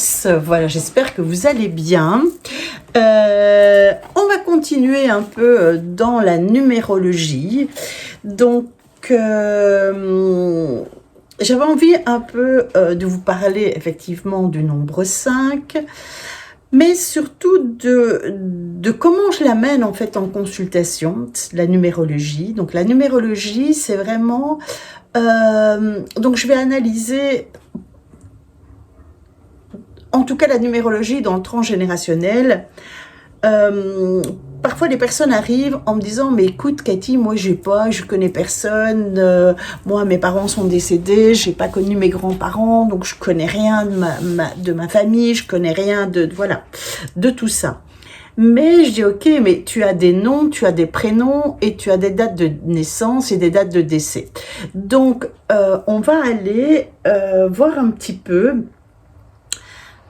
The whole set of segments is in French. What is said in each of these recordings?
tous, voilà, j'espère que vous allez bien. On va continuer un peu dans la numérologie. Donc, j'avais envie un peu de vous parler effectivement du nombre 5, mais surtout de comment je l'amène en fait en consultation, la numérologie. Donc la numérologie, c'est vraiment... donc je vais analyser... En tout cas, la numérologie dans le transgénérationnel, parfois les personnes arrivent en me disant « Mais écoute Cathy, moi je connais personne, moi mes parents sont décédés, j'ai pas connu mes grands-parents, donc je connais rien de ma famille, je connais rien de tout ça. » Mais je dis « Ok, mais tu as des noms, tu as des prénoms et tu as des dates de naissance et des dates de décès. » Donc, on va aller voir un petit peu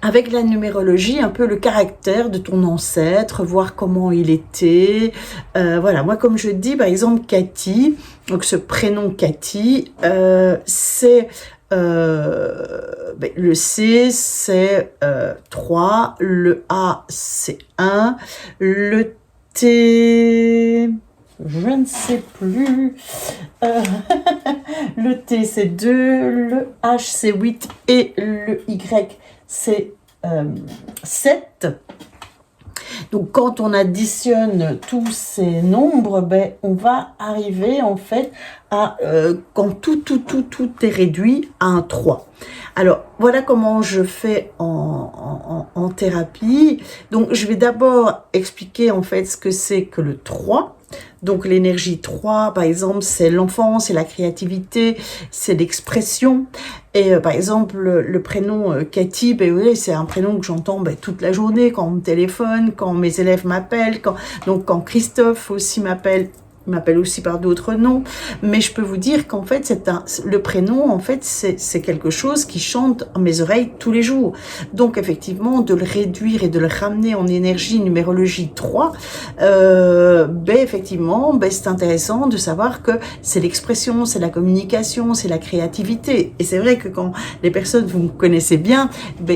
avec la numérologie, un peu le caractère de ton ancêtre, voir comment il était. Voilà, moi comme je dis, par exemple, Cathy, donc ce prénom Cathy, c'est... le C, c'est 3, le A, c'est 1, le T... Je ne sais plus. Le T, c'est 2, le H, c'est 8 et le Y, c'est 7. Donc, quand on additionne tous ces nombres, on va arriver en fait à, quand tout est réduit à un 3. Alors, voilà comment je fais en thérapie. Donc, je vais d'abord expliquer en fait ce que c'est que le 3. Donc l'énergie 3, par exemple, c'est l'enfance, c'est la créativité, c'est l'expression. Et par exemple, le prénom Cathy, oui, c'est un prénom que j'entends toute la journée quand on me téléphone, quand mes élèves m'appellent, quand Christophe aussi m'appelle aussi par d'autres noms, mais je peux vous dire qu'en fait, le prénom, en fait, c'est quelque chose qui chante à mes oreilles tous les jours. Donc, effectivement, de le réduire et de le ramener en énergie numérologie 3, effectivement, c'est intéressant de savoir que c'est l'expression, c'est la communication, c'est la créativité. Et c'est vrai que quand les personnes, vous me connaissez bien,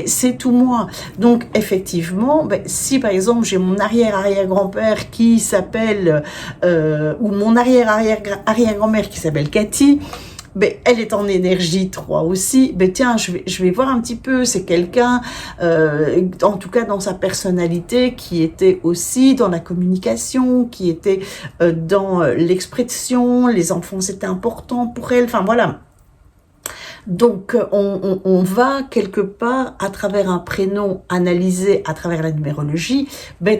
c'est tout moi. Donc, effectivement, si par exemple, j'ai mon arrière-arrière-grand-père qui s'appelle... ou mon arrière-arrière-grand-mère qui s'appelle Cathy, elle est en énergie 3 aussi. Tiens, je vais voir un petit peu, c'est quelqu'un, en tout cas dans sa personnalité, qui était aussi dans la communication, qui était dans l'expression, les enfants c'était important pour elle, enfin voilà. Donc, on va quelque part, à travers un prénom analysé à travers la numérologie,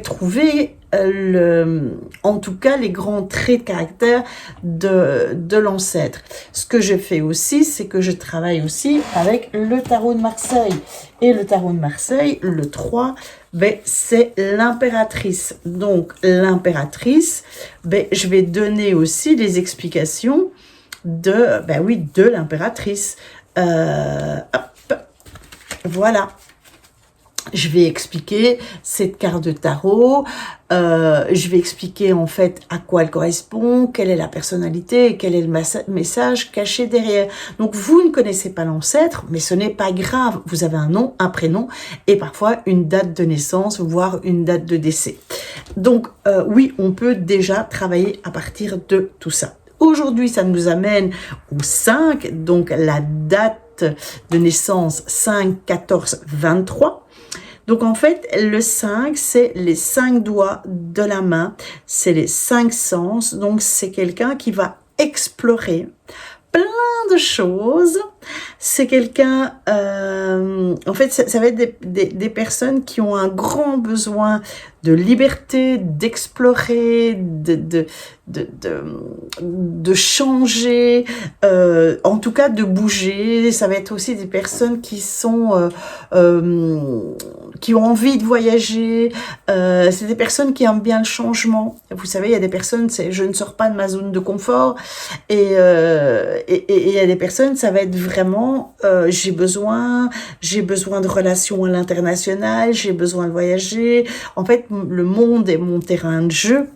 trouver en tout cas les grands traits de caractère de l'ancêtre. Ce que je fais aussi, c'est que je travaille aussi avec le tarot de Marseille. Et le tarot de Marseille, le 3, c'est l'impératrice. Donc, l'impératrice, je vais donner aussi les explications de l'impératrice. Hop, voilà. Je vais expliquer cette carte de tarot, je vais expliquer en fait à quoi elle correspond, quelle est la personnalité, quel est le message caché derrière. Donc vous ne connaissez pas l'ancêtre, mais ce n'est pas grave, vous avez un nom, un prénom et parfois une date de naissance, voire une date de décès. Donc oui, on peut déjà travailler à partir de tout ça. Aujourd'hui, ça nous amène au 5, donc la date de naissance 5, 14, 23. Donc en fait, le 5, c'est les 5 doigts de la main, c'est les 5 sens. Donc c'est quelqu'un qui va explorer plein de choses. C'est quelqu'un, en fait, ça va être des personnes qui ont un grand besoin de liberté, d'explorer, de changer, en tout cas de bouger. Ça va être aussi des personnes qui sont, qui ont envie de voyager. C'est des personnes qui aiment bien le changement. Vous savez, il y a des personnes, je ne sors pas de ma zone de confort, et il y a des personnes, ça va être vraiment, j'ai besoin de relations à l'international, j'ai besoin de voyager. En fait, le monde est mon terrain de jeu.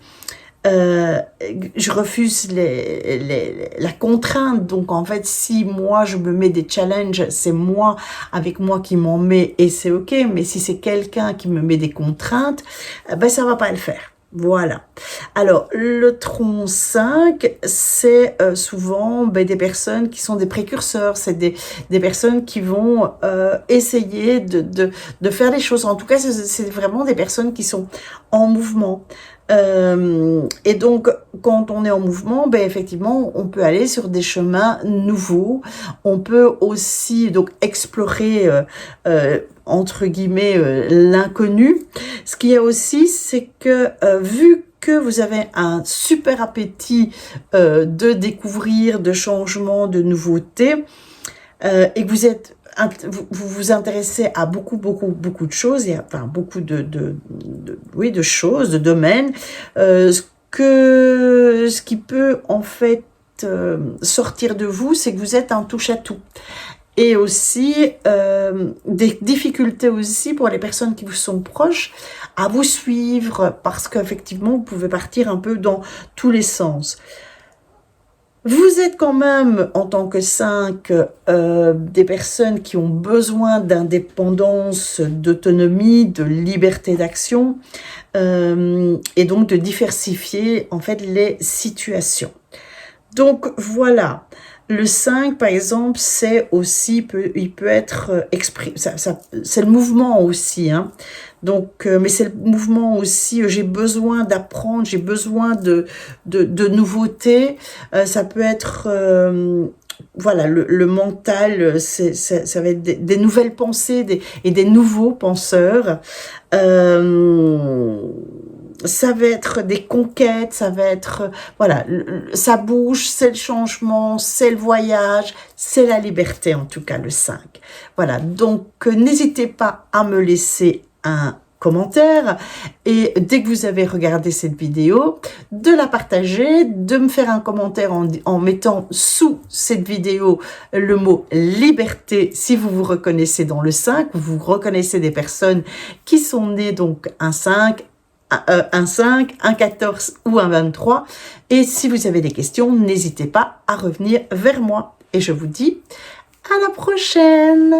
je refuse la contrainte. Donc en fait, si moi je me mets des challenges, c'est moi avec moi qui m'en mets et c'est ok. Mais si c'est quelqu'un qui me met des contraintes, ben ça va pas le faire. Voilà. Alors, le tronc 5, c'est souvent des personnes qui sont des précurseurs, c'est des personnes qui vont essayer de faire des choses. En tout cas, c'est vraiment des personnes qui sont en mouvement. Et donc, quand on est en mouvement, effectivement, on peut aller sur des chemins nouveaux. On peut aussi donc explorer entre guillemets l'inconnu. Ce qu'il y a aussi, c'est que vu que vous avez un super appétit de découvrir, de changement, de nouveautés, et que vous vous intéressez à beaucoup de choses, et enfin beaucoup de choses, de domaines, ce qui peut en fait sortir de vous, c'est que vous êtes un touche-à-tout. Et aussi des difficultés aussi pour les personnes qui vous sont proches à vous suivre, parce qu'effectivement, vous pouvez partir un peu dans tous les sens. Vous êtes quand même, en tant que 5, des personnes qui ont besoin d'indépendance, d'autonomie, de liberté d'action, et donc de diversifier en fait les situations. Donc voilà. Le 5, par exemple, c'est aussi, il peut être exprimé, c'est le mouvement aussi, hein. Donc, mais c'est le mouvement aussi, j'ai besoin d'apprendre, j'ai besoin de nouveautés. Ça peut être, voilà, le mental, ça va être des nouvelles pensées et des nouveaux penseurs. Ça va être des conquêtes, ça va être, voilà, ça bouge, c'est le changement, c'est le voyage, c'est la liberté en tout cas, le 5. Voilà, donc n'hésitez pas à me laisser un commentaire et dès que vous avez regardé cette vidéo, de la partager, de me faire un commentaire en mettant sous cette vidéo le mot liberté si vous vous reconnaissez dans le 5, vous reconnaissez des personnes qui sont nées donc un 5, un 5, un 14 ou un 23. Et si vous avez des questions, n'hésitez pas à revenir vers moi. Et je vous dis à la prochaine!